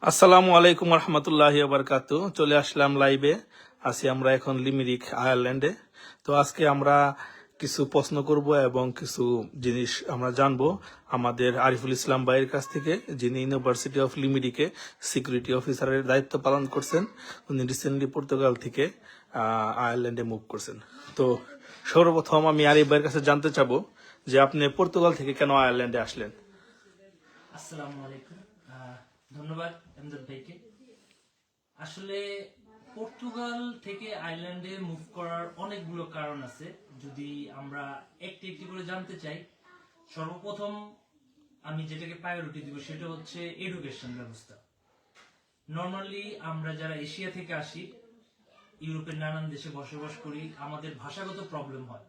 আসসালামু আলাইকুম রহমতুল্লাহি বারকাতু। চলে আসলাম লাইভে। আছি আমরা এখন লিমিরিক আয়ারল্যান্ডে। তো আজকে আমরা কিছু প্রশ্ন করব এবং কিছু জিনিস আমরা জানবো আমাদের আরিফুল ইসলাম ভাইয়ের কাছ থেকে, যিনি ইউনিভার্সিটি অফ লিমিরিকে সিকিউরিটি অফিসারের দায়িত্ব পালন করছেন। উনি রিসেন্টলি পর্তুগাল থেকে আয়ারল্যান্ডে মুভ করছেন। তো সর্বপ্রথম আমি আরিফ ভাইয়ের কাছে জানতে চাবো যে আপনি পর্তুগাল থেকে কেন আয়ারল্যান্ডে আসলেন। আসসালামু আলাইকুম। ধন্যবাদ এমদাদ ভাইকে। আসলে পর্তুগাল থেকে আয়ারল্যান্ডে মুভ করার অনেকগুলো কারণ আছে। যদি আমরা একটি একটি করে জানতে চাই, সর্বপ্রথম আমি যেটাকে প্রায়োরিটি দিব সেটা হচ্ছে এডুকেশন ব্যবস্থা। নর্মালি আমরা যারা এশিয়া থেকে আসি, ইউরোপের নানান দেশে বসবাস করি, আমাদের ভাষাগত প্রবলেম হয়।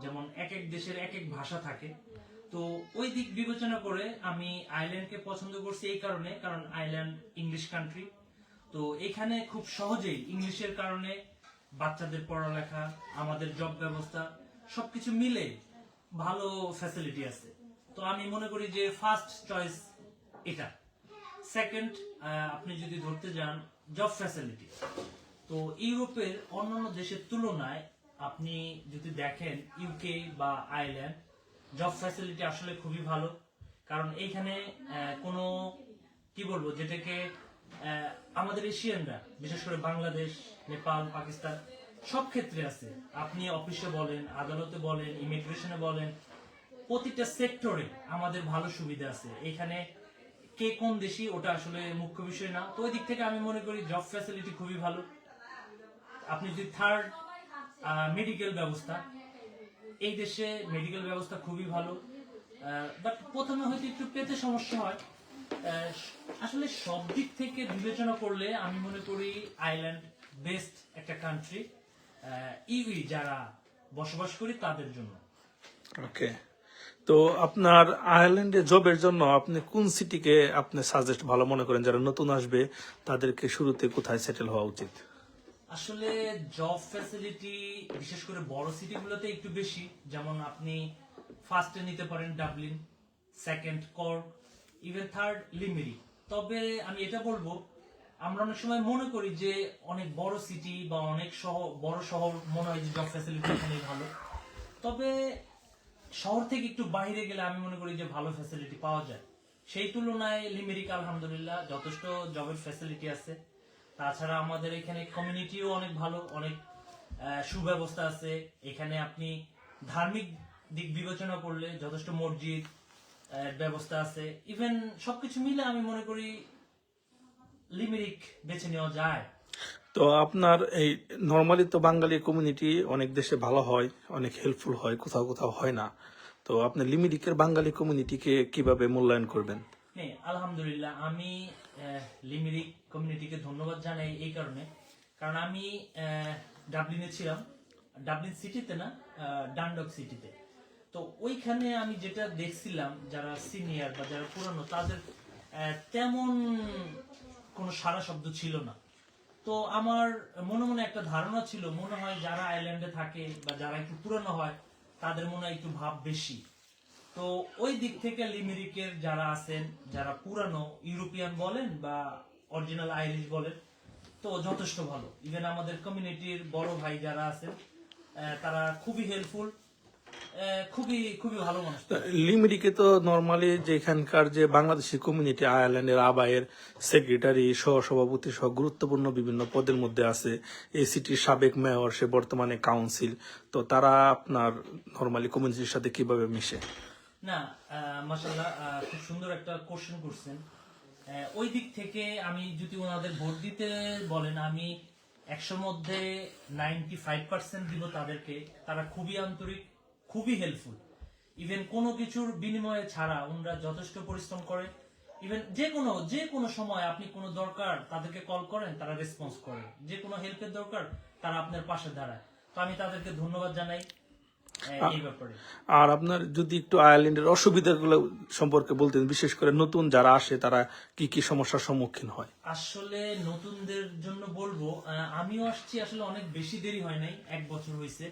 যেমন এক এক দেশের এক এক ভাষা থাকে। তো ওই দিক বিবেচনা করে আমি আয়ারল্যান্ডকে পছন্দ করছি এই কারণে, কারণ আয়ারল্যান্ড ইংলিশ কান্ট্রি। তো এখানে খুব সহজেই ইংলিশের কারণে বাচ্চাদের পড়ালেখা, আমাদের জব ব্যবস্থা সবকিছু মিলে ভালো ফ্যাসিলিটি আছে। তো আমি মনে করি যে ফার্স্ট চয়েস এটা। সেকেন্ড, আপনি যদি ধরতে যান জব ফ্যাসিলিটি, তো ইউরোপের অন্যান্য দেশের তুলনায় আপনি যদি দেখেন ইউকে বা আয়ারল্যান্ড, জব ফ্যাসিলিটি আসলে খুবই ভালো। কারণ এইখানে কোনো কি বলবো, যেটাকে আমাদের এশিয়ানরা বিশেষ করে বাংলাদেশ, নেপাল, পাকিস্তান সব ক্ষেত্রে আছে। আপনি অফিসে বলেন, আদালতে বলেন, ইমিগ্রেশনে বলেন, প্রতিটা সেক্টরে আমাদের ভালো সুবিধা আছে। এখানে কে কোন দেশি ওটা আসলে মুখ্য বিষয় না। তো ওই দিক থেকে আমি মনে করি জব ফ্যাসিলিটি খুবই ভালো। আপনি যদি থার্ড, মেডিকেল ব্যবস্থা, এই দেশে মেডিকেল ব্যবস্থা খুবই ভালো। বাট প্রথমে হয়তো একটু পেতে সমস্যা হয়। আসলে সব দিক থেকে বিবেচনা করলে আমি মনে করি আয়ারল্যান্ড বেস্ট একটা কান্ট্রি ইউই যারা বসবাস করি তাদের জন্য। ওকে, তো আপনার আয়ারল্যান্ডে জবের জন্য আপনি কোন সিটিকে আপনি সাজেস্ট ভালো মনে করেন, যারা নতুন আসবে তাদেরকে শুরুতে কোথায় সেটেল হওয়া উচিত? আসলে জব ফ্যাসিলিটি বিশেষ করে বড় সিটিগুলোতে একটু বেশি। যেমন আপনি ফার্স্টে নিতে পারেন Dublin, second cork, even third limerick. তবে আমি এটা বলবো, আমরা অনেক সময় মনে করি যে অনেক বড় সিটি বা অনেক বড় শহর মনে হয় যে জব ফ্যাসিলিটি এখানে ভালো। তবে শহর থেকে একটু বাইরে গেলে আমি মনে করি যে ভালো ফ্যাসিলিটি পাওয়া যায়। সেই তুলনায় লিমেরিক আলহামদুলিল্লাহ যথেষ্ট জবের ফ্যাসিলিটি আছে। তাছাড়া আমাদের এখানে কমিউনিটিও অনেক ভালো, অনেক সুব্যবস্থা আছে। এখানে আপনি ধার্মিক দিক বিবেচনা করলে যথেষ্ট মসজিদ ব্যবস্থা আছে। ইভেন সবকিছু মিলে আমি মনে করি লিমেরিক বেছে নেওয়া যায়। তো আপনার এই নর্মালি তো বাঙালি কমিউনিটি অনেক দেশে ভালো হয়, অনেক হেল্পফুল হয়, কোথাও কোথাও হয় না। তো আপনি লিমিরিকের বাঙালি কমিউনিটিকে কিভাবে মূল্যায়ন করবেন? হ্যাঁ, আলহামদুলিল্লাহ আমি লিমেরিক কমিউনিটিকে ধন্যবাদ জানাই এই কারণে, কারণ আমি ডাবলিনে ছিলাম, ডাবলিন সিটিতে না, ডানডক সিটিতে। তো ওইখানে আমি যেটা দেখছিলাম, যারা সিনিয়র বা যারা পুরানো তাদের তেমন কোনো সারা শব্দ ছিল না। তো আমার মনে মনে একটা ধারণা ছিল, মনে হয় যারা আইল্যান্ডে থাকে বা যারা একটু পুরানো হয় তাদের মনে হয় একটু ভাব বেশি। তো ওই দিক থেকে লিমেরিকের যারা আছেন, যারা পুরানো ইউরোপিয়ান বলেন বা অরিজিনাল আইরিশ বলেন, তো যথেষ্ট ভালো। ইভেন আমাদের কমিউনিটির বড় ভাই যারা আছেন তারা খুবই হেল্পফুল, খুবই খুবই ভালো মানুষ। লিমিরিকে তো নর্মালি যে এখানকার যে বাংলাদেশি কমিউনিটি আয়ারল্যান্ডের আবায়ের সেক্রেটারি, সহ সভাপতি সহ গুরুত্বপূর্ণ বিভিন্ন পদের মধ্যে আছে। এই সিটির সাবেক মেয়র, সে বর্তমানে কাউন্সিল। তো তারা আপনার নর্মালি কমিউনিটির সাথে কিভাবে মিশে? না, মাশাআল্লাহ, খুব সুন্দর একটা কোশ্চেন করছেন। ওই দিক থেকে আমি যদি ওনাদের ভোট দিতে বলেন, আমি 100 মধ্যে 95% দিব তাদেরকে। তারা খুবই আন্তরিক, খুবই হেল্পফুল। ইভেন কোনো কিছুর বিনিময়ে ছাড়া ওনারা যথেষ্ট পরিশ্রম করে। ইভেন যে কোনো সময় আপনি কোনো দরকার তাদেরকে কল করেন, তারা রেসপন্স করে। যে কোনো হেল্পের দরকার তারা আপনার পাশে দাঁড়ায়। তো আমি তাদেরকে ধন্যবাদ জানাই এই ব্যাপারে। আর আপনার যদি একটু আয়ারল্যান্ডের অসুবিধাগুলো সম্পর্কে বলতেন, বিশেষ করে নতুন যারা আসে তারা কি কি সমস্যার সম্মুখীন হয়? আসলে নতুনদের জন্য বলবো, আমিও আসছি আসলে অনেক বেশি দেরি হয় নাই, 1 বছর হয়েছে।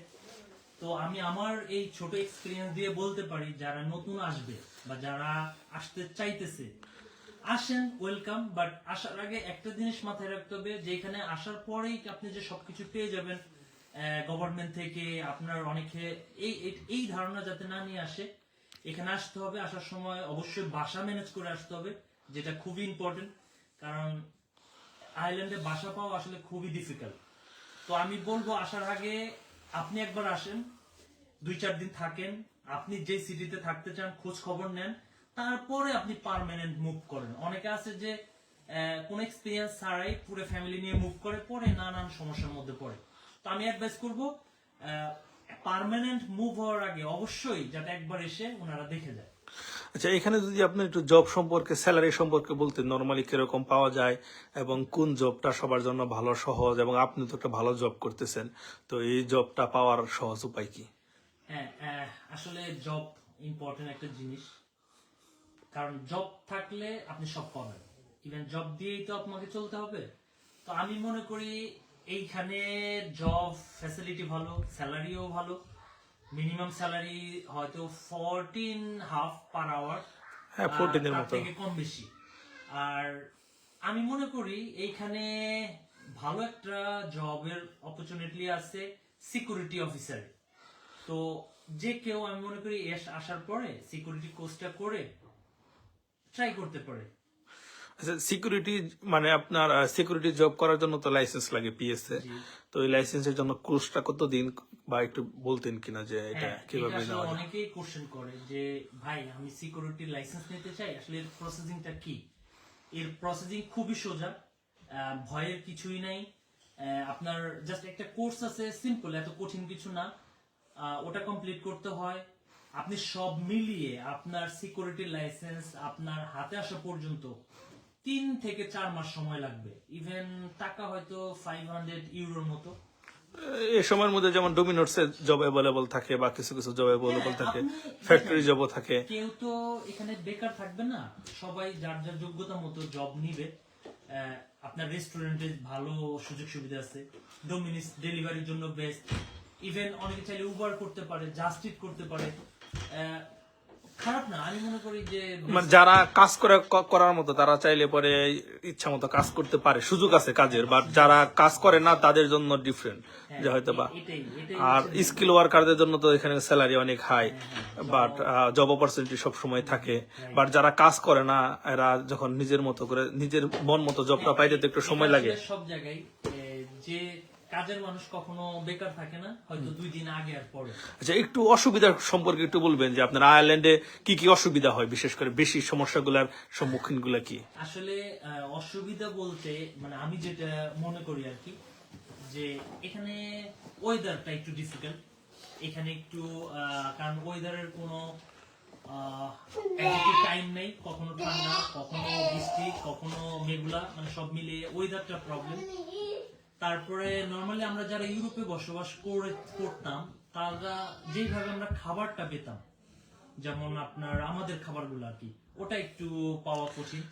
তো আমি আমার এই ছোট এক্সপিরিয়েন্স দিয়ে বলতে পারি, যারা নতুন আসবে বা যারা আসতে চাইতেছে, আসেন, ওয়েলকাম, বাট আসার আগে একটা জিনিস মাথায় রাখতে হবে যে এখানে আসার পরেই আপনি যে সবকিছু পেয়ে যাবেন গভর্নমেন্ট থেকে, আপনার অনেকে এই ধারণা যাতে না নিয়ে আসে। এখানে আসতে হবে, আসার সময় অবশ্যই বাসা ম্যানেজ করে আসতে হবে, যেটা খুবই ইম্পর্টেন্ট, কারণ আয়ারল্যান্ডে বাসা পাওয়া আসলে খুবই ডিফিকাল্ট। তো আমি বলবো আসার আগে আপনি একবার আসেন, 2-4 দিন থাকেন, আপনি যে সিটিতে থাকতে চান খোঁজ খবর নেন, তারপরে আপনি পার্মানেন্ট মুভ করেন। অনেকে আছে যে কোন এক্সপিরিয়েন্স ছাড়াই পুরো ফ্যামিলি নিয়ে মুভ করে, পরে নানান সমস্যার মধ্যে পড়ে। তো আমি অ্যাডভাইস করব পার্মানেন্ট মুভ হওয়ার আগে অবশ্যই যাতে একবার এসে ওনারা দেখে যায়। আচ্ছা, এখানে যদি আপনি একটু জব সম্পর্কে, স্যালারি সম্পর্কে বলতেন, নর্মালি কিরকম পাওয়া যায় এবং কোন জবটা সবার জন্য ভালো, সহজ, এবং আপনি তো একটা ভালো জব করতেছেন, তো এই জবটা পাওয়ার সহজ উপায় কি? হ্যাঁ, আসলে জব ইম্পর্টেন্ট একটা জিনিস, কারণ জব থাকলে আপনি সব পাবেন। ইভেন জব দিয়েই তো আপনাকে চলতে হবে। তো আমি মনে করি এইখানে জব ফ্যাসিলিটি ভালো, স্যালারিও ভালো। মিনিমাম স্যালারি হয়তো 14.5 পার আওয়ার, হ্যাঁ, 14 এর তার মতো। থেকে কম বেশি। আর আমি মনে করি এইখানে ভালো একটা জবের অপরচুনিটি আছে সিকিউরিটি অফিসার। তো যে কেউ আমি মনে করি আসার পরে সিকিউরিটি কোর্সটা করে ট্রাই করতে পারে। আচ্ছা, সিকিউরিটি মানে আপনার সিকিউরিটি জব করার জন্য তো লাইসেন্স লাগে, পিএসএ। জি। তো এই লাইসেন্সের জন্য কোর্সটা কতদিন, বা একটু বলতেন কিনা যে এটা হ্যাঁ, কিভাবে এটা আসলে নেওয়া যায়? অনেকেই কোশ্চেন করে যে ভাই আমি সিকিউরিটি লাইসেন্স নিতে চাই, আসলে এর প্রসেসিংটা কি? এর প্রসেসিং খুবই সোজা, ভয়ের কিছুই নাই। আপনার জাস্ট একটা কোর্স আছে, সিম্পল, এত কঠিন কিছু না। ওটা কমপ্লিট করতে হয়। আপনি সব মিলিয়ে আপনার সিকিউরিটি লাইসেন্স আপনার হাতে আসা পর্যন্ত 3 থেকে 4 মাস সময় লাগবে। ইভেন টাকা হয়তো 500 ইউরোর মতো। এই সময়ের মধ্যে যেমন ডোমিনোটস এর জব অ্যাভেলেবল থাকে, বা কিছু কিছু জব অ্যাভেলেবল থাকে, আপনি ফ্যাক্টরি দেখেন, জবও থাকে। কেউ তো এখানে বেকার থাকবে না, সবাই যার যার যোগ্যতা মতো জব নিবে। আপনার রেস্টুরেন্টে ভালো সুযোগ সুবিধা আছে, ডোমিনিস ডেলিভারির জন্য বেস্ট। ইভেন অনেকে চাইলে উবার করতে পারে, জাস্ট ইট করতে পারে। খারাপ না, আমি মনে করি যে মানে যারা কাজ করার মতো, তারা চাইলে পরে ইচ্ছা মতো কাজ করতে পারে, সুযোগ আছে কাজের। বাট যারা কাজ করে না তাদের জন্য ডিফারেন্ট, যে হয়তো বা। এটাই আর হচ্ছে স্কিল ওয়ার্কারদের জন্য তো এখানে স্যালারি অনেক হাই, বাট জব অপরচুনিটি সব সময় থাকে। বাট যারা কাজ করে না, এরা যখন নিজের মতো করে নিজের মন মতো জবটা পাইতে তো একটু সময় লাগে। আসলে সব জায়গায় যে কাজের মানুষ কখনো বেকার থাকে না, হয়তো 2 দিন আগে আর পরে। আচ্ছা, একটু অসুবিধার সম্পর্কে একটু বলবেন যে আপনার আয়ারল্যান্ডে কি কি অসুবিধা হয়, বিশেষ করে বেশি সমস্যাগুলার সম্মুখীন গুলা কি? আসলে অসুবিধা বলতে মানে আমি যেটা মনে করি আর কি, যে এখানে ওয়েদারটা একটু ডিফিকাল্ট। এখানে একটু কারণ ওয়েদারের কোনো টাইম নেই, কখনো ঠান্ডা, কখনো বৃষ্টি, কখনো মেঘলা, মানে সব মিলিয়ে ওয়েদারটা প্রবলেম। তারপরে নরমালি আমরা যারা ইউরোপে বসবাস করতাম, তারা যেভাবে আমরা খাবারটা পেতাম, যেমন আপনার আমাদের খাবারগুলো আর কি, ওটা একটু পাওয়া কঠিন।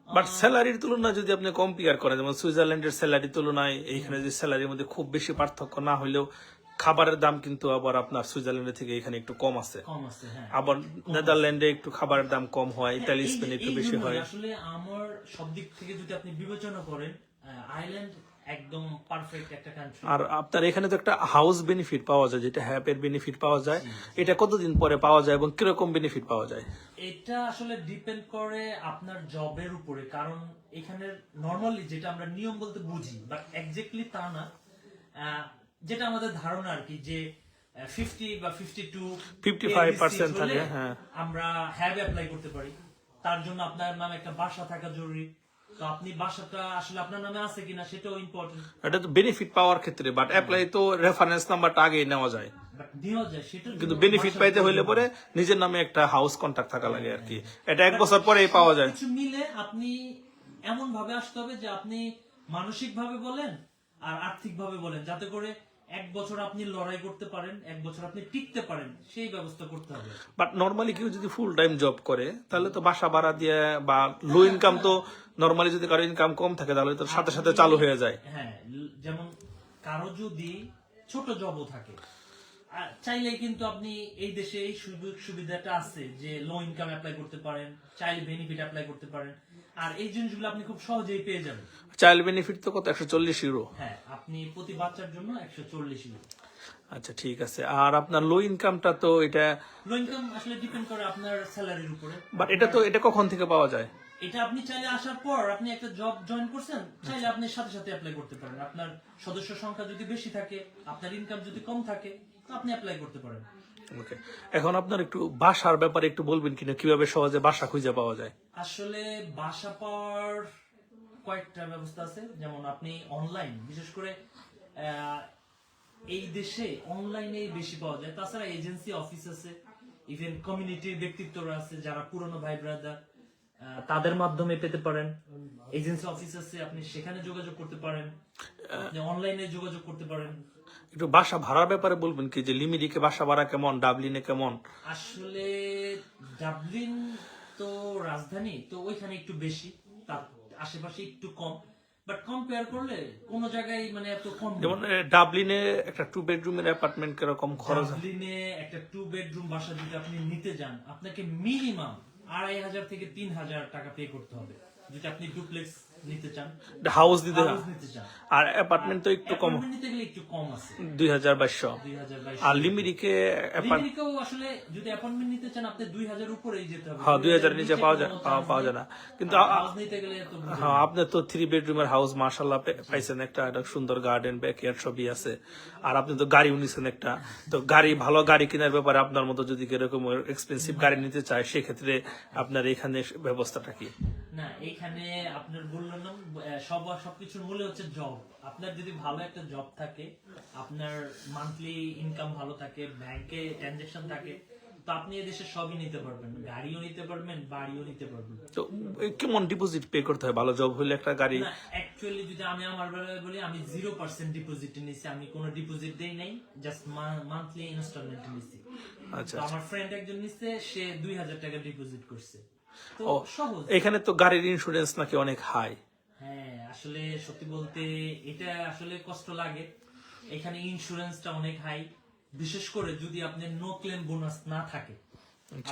বাট স্যালারির তুলনায় যদি আপনি কম্পেয়ার করেন, যেমন সুইজারল্যান্ডের স্যালারি তুলনায় এইখানে যে স্যালারির মধ্যে খুব বেশি পার্থক্য না হলেও খাবারের দাম কিন্তু আবার আপনার সুইজারল্যান্ডের থেকে এখানে একটু কম আছে। কম আছে, হ্যাঁ। আবার নেদারল্যান্ডে একটু খাবারের দাম কম হয়, ইতালি, এই যে- স্পেনে একটু এই বেশি জন্যই হয়। আসলে আমার সব দিক থেকে যদি আপনি বিবেচনা করেন, আয়ারল্যান্ড একদম পারফেক্ট একটা কান্ট্রি। আর আপনার এখানে তো একটা হাউস বেনিফিট পাওয়া যায়, যেটা হ্যাপের বেনিফিট পাওয়া যায়। এটা কতদিন পরে পাওয়া যায় এবং কিরকম বেনিফিট পাওয়া যায়? এটা আসলে ডিপেন্ড করে আপনার জবের উপরে, কারণ এখানে নরমালি যেটা আমরা নিয়ম বলতে বুঝি, বাট এক্স্যাক্টলি তা না। যেটা আমাদের ধারণা আর কি, যে 50 বা 52 55% থাকে, হ্যাঁ। আমরা হ্যাভ অ্যাপ্লাই করতে পারি। তার জন্য আপনার নামে একটা বাসা থাকা জরুরি। তো আপনি বাসাটা আসলে আপনার নামে আছে কিনা সেটাও ইম্পর্টেন্ট। এটা তো বেনিফিট পাওয়ার ক্ষেত্রে, বাট অ্যাপ্লাই তো রেফারেন্স নাম্বারটা আগেই নেওয়া যায়। বাট নেওয়া যায় সেটা, কিন্তু বেনিফিট পাইতে হইলে পরে নিজের নামে একটা হাউস কন্ট্রাক্ট থাকা লাগে আর কি। এটা 1 বছর পরেই পাওয়া যায়। কিছু মিলে আপনি এমন ভাবে আসতে হবে যে আপনি মানসিক ভাবে বলেন আর আর্থিক ভাবে বলেন, যাতে করে 1 বছর আপনি লড়াই করতে পারেন, 1 বছর আপনি টিকতে পারেন, সেই ব্যবস্থা করতে হবে। বাট নর্মালি কেউ যদি ফুল টাইম জব করে, তাহলে তো বাসা ভাড়া দিয়ে, বা লো ইনকাম তো নর্মালি যদি কারো ইনকাম কম থাকে তাহলে তো সাথে সাথে চালু হয়ে যায়। হ্যাঁ, যেমন কারো যদি ছোট জবও থাকে, চাইলে কিন্তু আপনি এই দেশে এই সুযোগ সুবিধাটা আছে যে লো ইনকাম অ্যাপ্লাই করতে পারেন, চাইল্ড বেনিফিট অ্যাপ্লাই করতে পারেন। আর এই জিনিসগুলো আপনি খুব সহজেই পেয়ে যাবেন। চাইল্ড বেনিফিট তো কত, 140 ইউরো? হ্যাঁ, আপনি প্রতি বাচ্চার জন্য 140 ইউরো। আচ্ছা, ঠিক আছে। আর আপনার লো ইনকামটা তো এটা, লো ইনকাম আসলে ডিপেন্ড করে আপনার স্যালারির উপরে। বাট এটা কখন থেকে পাওয়া যায়? এটা আপনি চাইলে আসার পর আপনি একটা জব জয়েন করছেন, চাইলে আপনি সাথে সাথে অ্যাপ্লাই করতে পারেন। আপনার সদস্য সংখ্যা যদি বেশি থাকে, আপনার ইনকাম যদি কম থাকে, তো আপনি অ্যাপ্লাই করতে পারেন। ওকে, এখন আপনার একটু বাসার ব্যাপারে একটু বলবেন কিনা, কিভাবে সহজে বাসা খুঁজে পাওয়া যায়? আসলে বাসা পাওয়ার কয়েকটা ব্যবস্থা আছে। যেমন আপনি অনলাইন, বিশেষ করে এই দেশে অনলাইনে বেশি পাওয়া যায়। তাছাড়া এজেন্সি অফিস আছে, ইভেন কমিউনিটির ব্যক্তিত্বরা আছে যারা পুরনো ভাই ব্রাদার, তাদের মাধ্যমে পেতে পারেন। এজেন্সি অফিস আছে, আপনি সেখানে যোগাযোগ করতে পারেন, আপনি অনলাইনে যোগাযোগ করতে পারেন। একটু বাসা ভাড়ার ব্যাপারে বলবেন কি, যে লিমিরিকে বাসা ভাড়া কেমন, ডাবলিনে কেমন? আসলে ডাবলিন তো রাজধানী, তো ওইখানে একটু বেশি, তার আশেপাশে একটু কম, বাট কম্পেয়ার করলে কোন জায়গায় মানে এত কম না। যেমন ডাবলিনে একটা 2 বেডরুমের অ্যাপার্টমেন্ট কিরকম খরচ? ডাবলিনে একটা 2 বেডরুম বাসা যদি আপনি নিতে যান, আপনাকে মিনিমাম 2500 থেকে 3000 টাকা পে করতে হবে যদি আপনি ডুপ্লেক্স নিতে চান, হাউস দিতে, হাউস নিতে চান। আর অ্যাপার্টমেন্ট তো একটু কম, অ্যাপার্টমেন্ট নিতে গেলে একটু কম আছে, 2200। 2022। আর লিমিরিকে লিমিরিকেও আসলে যদি অ্যাপার্টমেন্ট নিতে চান, আপনি 2000 উপরেই যেতে হবে। হ্যাঁ, 2000 নিচে পাওয়া যায়, পাওয়া যায় না। কিন্তু হাউস নিতে গেলে তো হ্যাঁ, আপনি তো 3 বেডরুমের হাউস মাশাআল্লাহ পাইছেন, একটা সুন্দর গার্ডেন, ব্যাকইয়ার্ড সবই আছে। আর আপনি তো গাড়িও নিছেন একটা, তো ভালো গাড়ি কেনার ব্যাপারে আপনার মতো যদি এরকম এক্সপেন্সিভ গাড়ি নিতে চায়, সেক্ষেত্রে আপনার এখানে ব্যবস্থাটা কি? না, এখানে আপনার বললাম না, সবকিছুর মূলে হচ্ছে জব। আপনার যদি ভালো একটা জব থাকে, আপনার মান্থলি ইনকাম ভালো থাকে, ব্যাংকে ট্রানজাকশন থাকে, তো আপনি এদেশে সবই নিতে পারবেন, গাড়িও নিতে পারবেন, বাড়িও নিতে পারবেন। তো কেমন ডিপোজিট পে করতে হয় ভালো জব হলে একটা গাড়ি? না, অ্যাকচুয়ালি যদি আমি আমার বেলায় বলি, আমি 0% ডিপোজিট নিয়েছি। আমি কোনো ডিপোজিট দেই নাই, জাস্ট মান্থলি ইনস্টলমেন্ট নিয়েছি। আচ্ছা, তো আমার ফ্রেন্ড একজন নিচ্ছে, সে 2000 টাকা ডিপোজিট করছে। তো ও, সহজ। এখানে তো গাড়ির ইন্স্যুরেন্স নাকি অনেক হাই? হ্যাঁ, আসলে সত্যি বলতে এটা আসলে কষ্ট লাগে। এখানে ইন্স্যুরেন্সটা অনেক হাই, বিশেষ করে যদি আপনার নো ক্লেম বোনাস না থাকে,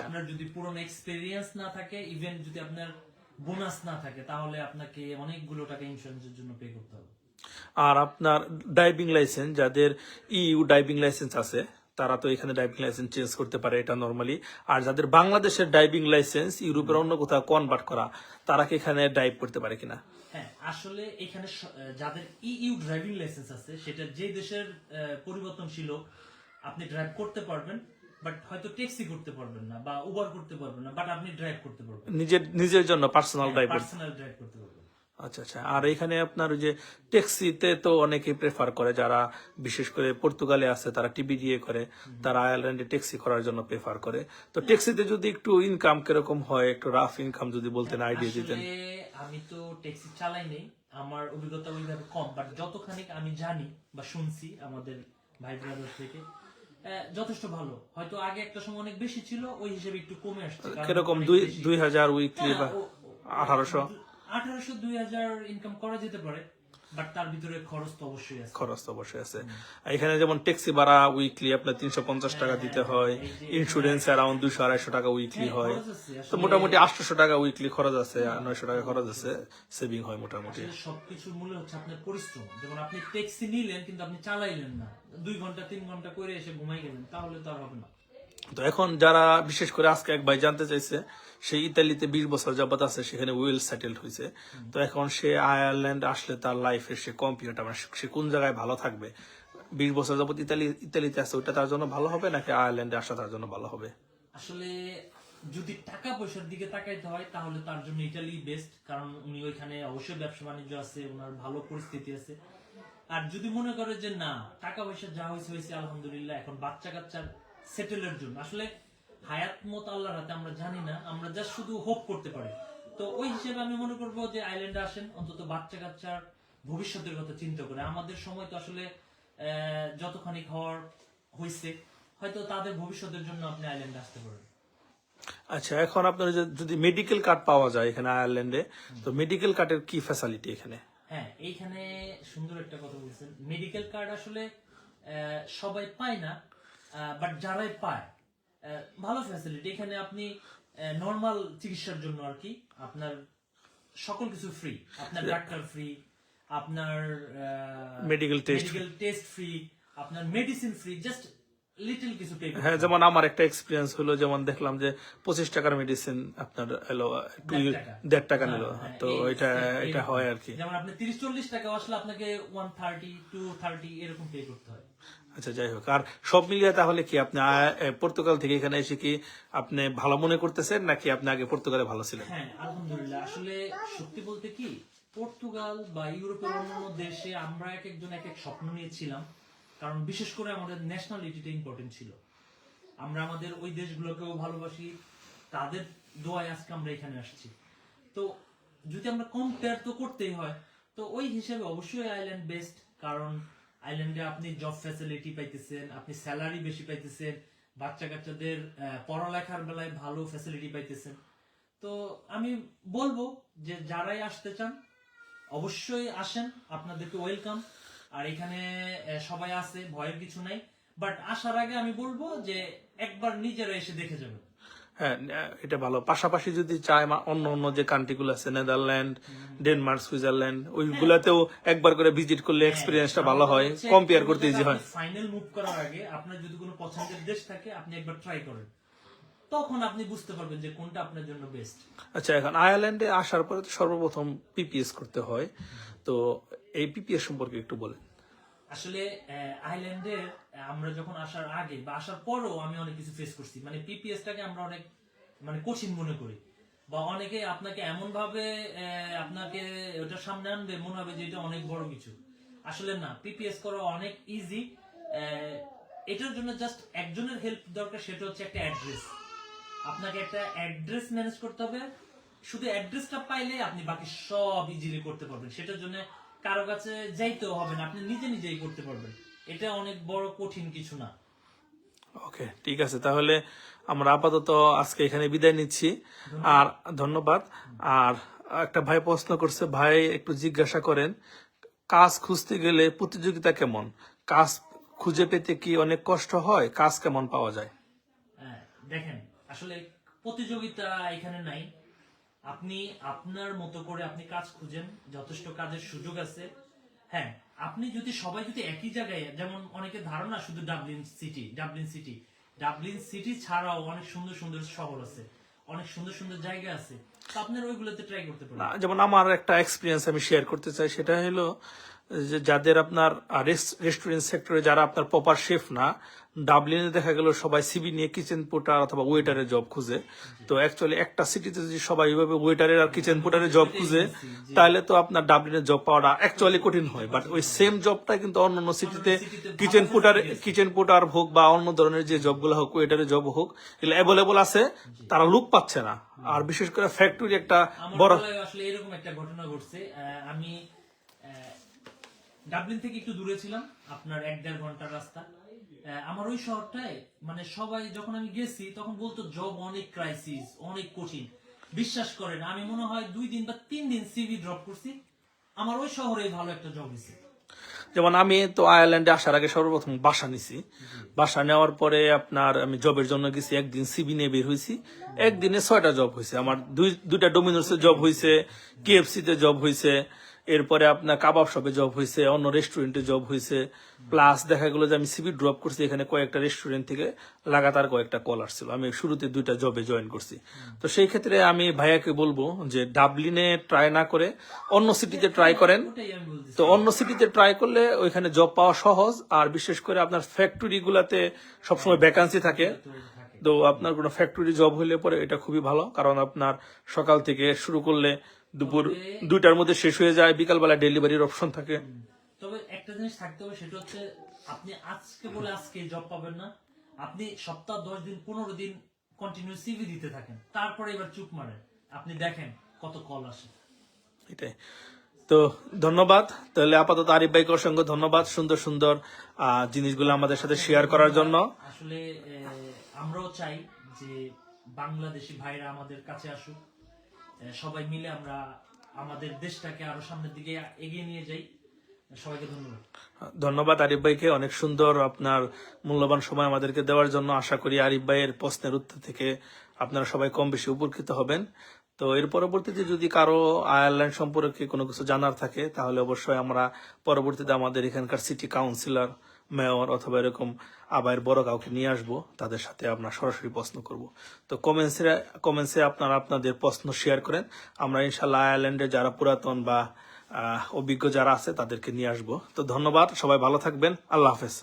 আপনার যদি পুরনো এক্সপেরিয়েন্স না থাকে, ইভেন যদি আপনার বোনাস না থাকে, তাহলে আপনাকে অনেকগুলো টাকা ইন্স্যুরেন্সের জন্য পে করতে হবে। আর আপনার ড্রাইভিং লাইসেন্স, যাদের ইউ ড্রাইভিং লাইসেন্স আছে, তারা তো এখানে ড্রাইভিং লাইসেন্স চেঞ্জ করতে পারে, এটা নরমালি। আর যাদের বাংলাদেশের ড্রাইভিং লাইসেন্স ইউরোপের অন্য কোথাও কনভার্ট করা, তারা কি এখানে ড্রাইভ করতে পারে কিনা? হ্যাঁ, আসলে এখানে যাদের ইউ ড্রাইভিং লাইসেন্স আছে, সেটা যে দেশের পরিবর্তনশীল হোক, আপনি ড্রাইভ করতে পারবেন, বাট হয়তো ট্যাক্সি করতে পারবেন না বা উবার করতে পারবেন না, বাট আপনি ড্রাইভ করতে পারবেন, নিজের জন্য পার্সোনাল ড্রাইভ। পার্সোনাল ড্রাইভ করতে পারবেন। আচ্ছা, আচ্ছা। আর এখানে আপনার ওই যে ট্যাক্সিতে তো অনেকেই প্রেফার করে, যারা বিশেষ করে পর্তুগালে আছে, তারা টিভি দিয়ে করে, তারা আয়ারল্যান্ডে ট্যাক্সি করার জন্য প্রেফার করে। তো ট্যাক্সিতে যদি একটু ইনকাম কিরকম হয়, একটু রাফ ইনকাম যদি বলতেন, আইডিয়া দিতেন। আসলে আমি তো ট্যাক্সি চালাই নেই, আমার অভিজ্ঞতা ওইভাবে কম, বাট যতখানি আমি জানি বা শুনছি আমাদের ভাই ব্রাদার থেকে, যথেষ্ট ভালো। হয়তো আগে একটা সময় অনেক বেশি ছিল, ওই হিসেবে একটু কমে আসছে। কারণ কিরকম, অনেক বেশি। 2000 উইকলি বা 1800? 1800-2000 ইনকাম করা যেতে পারে, বাট তার ভিতরে খরচ তো অবশ্যই আছে। খরচ তো অবশ্যই আছে। এখানে যেমন ট্যাক্সি ভাড়া উইকলি আপনার 350 টাকা দিতে হয়, ইন্স্যুরেন্স অ্যারাউন্ড 200-250 টাকা উইকলি হয়। খরচ আছে তো মোটামুটি 800 টাকা উইকলি খরচ আছে, আর 900 টাকা খরচ আছে, সেভিং হয় মোটামুটি। আসলে সবকিছুর মূলে হচ্ছে আপনার পরিশ্রম। যেমন আপনি ট্যাক্সি নিলেন, কিন্তু আপনি চালাইলেন না, 2 ঘন্টা 3 ঘন্টা করে এসে ঘুমাই গেলেন, তাহলে তো আর হবে না। তো এখন যারা বিশেষ করে আজকে এক ভাই জানতে চাইছে, সে ইতালিতে 20 বছর যাবত আছে, সেখানে ওয়েল সেটেলড হয়েছে। তো এখন সে আয়ারল্যান্ড আসলে তার লাইফে সে কম্পিউটার, মানে সে কোন জায়গায় ভালো থাকবে? 20 বছর যাবত ইতালিতে আছে, ওইটা তার জন্য ভালো হবে নাকি আয়ারল্যান্ডে আসা তার জন্য ভালো হবে? আসলে যদি টাকা পয়সার দিকে তাকাইতে হয়, তাহলে তার জন্য ইটালি বেস্ট, কারণ উনি ওইখানে অবশ্যই ব্যবসা বাণিজ্য আছে, ওনার ভালো পরিস্থিতি আছে। আর যদি মনে করে যে না, টাকা পয়সা যা হয়েছে হয়েছে আলহামদুলিল্লাহ, এখন বাচ্চা কাচ্চার সেটেলের জন্য, আসলে হায়াত মত আল্লাহর হাতে, আমরা জানি না, আমরা যা শুধু হোপ করতে পারি। তো ওই হিসেবে আমি মনে করবো যে আইল্যান্ডে আসেন, অন্তত বাচ্চা কাচ্চার ভবিষ্যতের কথা চিন্তা করে। আমাদের সময় তো আসলে যতখানি হওয়ার হয়েছে, হয়তো তাদের ভবিষ্যতের জন্য আপনি আইল্যান্ডে আসতে পারেন। আচ্ছা, এখন আপনার যদি মেডিকেল কার্ড পাওয়া যায় এখানে আয়ারল্যান্ডে, তো মেডিকেল কার্ডের কি ফ্যাসিলিটি এখানে? হ্যাঁ, এইখানে সুন্দর একটা কথা বলছেন। মেডিকেল কার্ড আসলে সবাই পায় না, বাট যারাই পায়, ভালো ফ্যাসিলিটি। এখানে আপনি নর্মাল চিকিৎসার জন্য আর কি, আপনার সকল কিছু ফ্রি, আপনার ডাক্তার ফ্রি, আপনার মেডিকেল টেস্ট ফ্রি, আপনার মেডিসিন ফ্রি, জাস্ট লিটল কিছু পে হ্যাঁ, যেমন আমার একটা এক্সপিরিয়েন্স হলো, যেমন দেখলাম যে 25 টাকার মেডিসিন আপনার এলো 1.5 টাকা নিল, তো এটা হয় আর কি। যেমন আপনি 30-40 টাকা আসলে আপনাকে 130-230 এরকম পে করতে হয়। আচ্ছা, যাই হোক, আর সব মিলিয়ে তাহলে কি আপনি পর্তুগাল থেকে এখানে এসে কি আপনি ভালো মনে করতেছেন, নাকি আপনি আগে পর্তুগালে ভালো ছিলেন? হ্যাঁ, আলহামদুলিল্লাহ। আসলে সত্যি বলতে কি, পর্তুগাল বা ইউরোপের অন্যান্য দেশে আমরা এক একজন এক এক স্বপ্ন নিয়েছিলাম, কারণ বিশেষ করে আমাদের ন্যাশনালিটিটা ইম্পর্টেন্ট ছিল। আমরা আমাদের ওই দেশগুলোকেও ভালোবাসি, তাদের দোয়ায় আজকে আমরা এখানে আসছি। তো যদি আমরা কম্পেয়ার তো করতেই হয়, তো ওই হিসেবে অবশ্যই আইল্যান্ড বেস্ট, কারণ আইল্যান্ডে আপনি জব ফ্যাসিলিটি পাইতেছেন, আপনি স্যালারি বেশি পাইতেছেন, বাচ্চা কাচ্চাদের পড়ালেখার বেলায় ভালো ফ্যাসিলিটি পাইতেছেন। তো আমি বলবো যে যারাই আসতে চান অবশ্যই আসেন, আপনাদেরকে ওয়েলকাম। আর এখানে সবাই আছে, ভয়ের কিছু নাই। বাট আসার আগে আমি বলবো যে একবার নিজেরা এসে দেখে যাবেন। হ্যাঁ, এটা ভালো। পাশাপাশি যদি চায় অন্য অন্য যে কান্ট্রি গুলো আছে, নেদারল্যান্ড, ডেনমার্ক, সুইজারল্যান্ড, ওইগুলাতেও একবার করে ভিজিট করলে এক্সপিরিয়েন্সটা ভালো হয়, কম্পেয়ার করতে ইজি হয়। ফাইনাল মুভ করার আগে আপনার যদি কোনো পছন্দের দেশ থাকে, আপনি একবার ট্রাই করেন, তখন আপনি বুঝতে পারবেন যে কোনটা আপনার জন্য বেস্ট। আচ্ছা, এখন আয়ারল্যান্ডে আসার পরে তো সর্বপ্রথম পিপিএস করতে হয়, তো এই পিপিএস সম্পর্কে একটু বলেন। আসলে আইল্যান্ডের আমরা যখন আসার আগে বা আসার পরেও আমি অনেক কিছু ফেস করছি। মানে পিপিএসটাকে আমরা অনেক কঠিন মনে করি, বা অনেকে আপনাকে এমন ভাবে আপনাকে ওটা সামনে আনবে, মনে হবে যে এটা অনেক বড় কিছু। আসলে না, পিপিএস করা অনেক ইজি। এটার জন্য জাস্ট একজনের হেল্প দরকার, সেটা হচ্ছে একটা অ্যাড্রেস। আপনাকে একটা অ্যাড্রেস ম্যানেজ করতে হবে, শুধু অ্যাড্রেসটা পাইলে আপনি বাকি সব ইজিলি করতে পারবেন। সেটার জন্য কারো কাছে যাইতেও হবে না, আপনি নিজে নিজেই করতে পারবেন। এটা অনেক বড় কঠিন কিছু না। ওকে, ঠিক আছে, তাহলে আমরা আপাতত আজকে এখানে বিদায় নিচ্ছি। আর ধন্যবাদ। আর একটা ভাই প্রশ্ন করছে, ভাই একটু জিজ্ঞাসা করেন, কাজ খুঁজতে গেলে প্রতিযোগিতা কেমন? কাজ খুঁজে পেতে কি অনেক কষ্ট হয়? কাজ কেমন পাওয়া যায়? দেখেন, আসলে প্রতিযোগিতা এখানে নাই। আপনি আপনার মতো করে আপনি কাজ খুঁজেন, যথেষ্ট কাজের সুযোগ আছে। হ্যাঁ, আপনি যদি সবাই যদি একই জায়গায়, যেমন অনেকে ধারণা শুধু ডাবলিন সিটি ছাড়াও অনেক সুন্দর সুন্দর শহর আছে, অনেক সুন্দর সুন্দর জায়গা আছে, তো আপনার ওইগুলোতে ট্রাই করতে পারেন। যেমন আমার একটা এক্সপিরিয়েন্স আমি শেয়ার করতে চাই, সেটা হলো যে যাদের আপনার রেস্টুরেন্ট সেক্টরে যারা আপনার প্রপার শেফ না, ডাবলিনে দেখা গেল সবাই সিবি নিয়ে কিচেন পোর্টার অথবা ওয়েটারের জব খুঁজে। তো অ্যাকচুয়ালি একটা সিটিতে যদি সবাই ওইভাবে ওয়েটারের আর কিচেন পোর্টারের জব খুঁজে, তাহলে তো আপনার ডাবলিনের জব পাওয়াটা অ্যাকচুয়ালি কঠিন হয়। বাট ওই সেম জবটা কিন্তু অন্যান্য সিটিতে কিচেন পোর্টার হোক বা অন্য ধরনের যে জবগুলো হোক, ওয়েটারের জব হোক, এগুলো অ্যাভেলেবল আছে, তারা লোক পাচ্ছে না। আর বিশেষ করে ফ্যাক্টরি একটা বড়, আসলে এরকম একটা ঘটনা ঘটছে। আমি ডাবলিন থেকে একটু দূরে ছিলাম, আপনার 1-1.5 ঘন্টার রাস্তা। আমার ওই শহরটায় সবাই যখন আমি গেছি তখন বলতো জব অনেক ক্রাইসিস, অনেক কঠিন। বিশ্বাস করেন, আমি মনে হয় 2 দিন বা 3 দিন সিভি ড্রপ করছি, আমার ওই শহরে ভালো একটা জব হয়েছে। যেমন আমি তো আয়ারল্যান্ডে আসার আগে সর্বপ্রথম বাসা নিছি। বাসা নেওয়ার পরে আপনার আমি জবের জন্য গেছি, একদিন সিবি নিয়ে বের হয়েছি, একদিনে 6টা জব হয়েছে আমার। দুইটা ডোমিনোসে জব হয়েছে, কেএফসি তে জব হয়েছে, এরপরে আপনার কাবাব শপে জব হয়েছে, অন্য রেস্টুরেন্টে জব হয়েছে। প্লাস দেখা গেলো যে আমি সিবি ড্রপ করছি, এখানে কয়েকটা রেস্টুরেন্ট থেকে লাগাতার কয়েকটা কল আসছিল। আমি শুরুতে 2টা জবে জয়েন করছি। তো সেই ক্ষেত্রে আমি ভাইয়াকে বলবো যে ডাবলিনে ট্রাই না করে অন্য সিটিতে ট্রাই করেন। তো অন্য সিটিতে ট্রাই করলে ওইখানে জব পাওয়া সহজ, আর বিশেষ করে আপনার ফ্যাক্টরি গুলাতে সবসময় ভ্যাকান্সি থাকে। তো আপনার কোনো ফ্যাক্টরি জব হইলে পরে এটা খুবই ভালো, কারণ আপনার সকাল থেকে শুরু করলে দুপুর 2টার মধ্যে শেষ হয়ে যায়, বিকালবেলা ডেলিভারির অপশন থাকে। তবে একটা জিনিস থাকতে হবে, সেটা হচ্ছে আপনি আজকে বলে আজকে জব পাবেন না। আপনি সপ্তাহ 10 দিন 15 দিন কন্টিনিউ সিভি দিতে থাকেন, তারপরে এবার চুপ মারেন, আপনি দেখেন কত কল আসে। এটাই তো, ধন্যবাদ। তাহলে আপাতত আরিফ ভাইকে অসংখ্য ধন্যবাদ সুন্দর সুন্দর জিনিসগুলো আমাদের সাথে শেয়ার করার জন্য। আসলে আমরাও চাই যে বাংলাদেশি ভাইরা আমাদের কাছে আসুক, সবাই মিলে আমরা আমাদের দেশটাকে আরো সামনের দিকে এগিয়ে নিয়ে যাই। সবাইকে ধন্যবাদ আরিফ ভাইকে, অনেক সুন্দর আপনার মূল্যবান সময় আমাদেরকে দেওয়ার জন্য। আশা করি আরিফ ভাইয়ের প্রশ্নের উত্তর থেকে আপনারা সবাই কম বেশি উপকৃত হবেন। তো এর পরবর্তীতে যদি কারো আয়ারল্যান্ড সম্পর্কে কোনো কিছু জানার থাকে তাহলে অবশ্যই আমরা পরবর্তীতে আমাদের এখানকার সিটি কাউন্সিলর, মেয়র অথবা এরকম আবার বড় কাউকে নিয়ে আসবো, তাদের সাথে আমরা সরাসরি প্রশ্ন করব। তো কমেন্টসে আপনারা আপনাদের প্রশ্ন শেয়ার করেন, আমরা ইনশাল্লাহ আয়ারল্যান্ডে যারা পুরাতন বা অভিজ্ঞ যারা আছে তাদেরকে নিয়ে আসবো। তো ধন্যবাদ, সবাই ভালো থাকবেন, আল্লাহ হাফেজ।